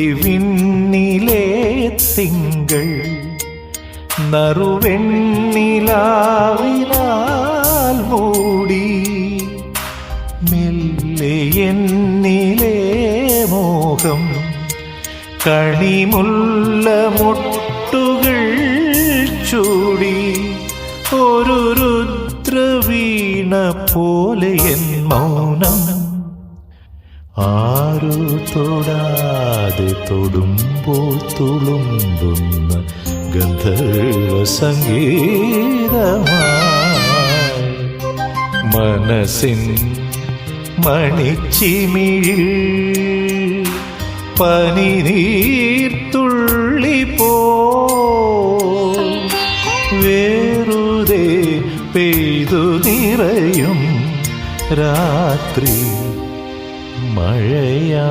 അന്തിവിണ്ണിലെ തിങ്കൾ നറുവെണ്ണിലാവിനാൽ മൂടി മെല്ലെ എന്നിലെ മോഹം കണിമുല്ല മുട്ടുകൾ ചൂടി ഒരു രുദ്രവീണ പോലെ എൻ മൗനം ആരു തൊടാതെ തൊടുമ്പോൾ തുളുമ്പുന്ന ഗന്ധർവ സംഗീതമായി മനസ്സിൻ മണിച്ചിമിഴിൽ പനിനീർത്തുള്ളി പോ വേറുതെ പെയ്തു നിറയും രാത്രി മഴയാ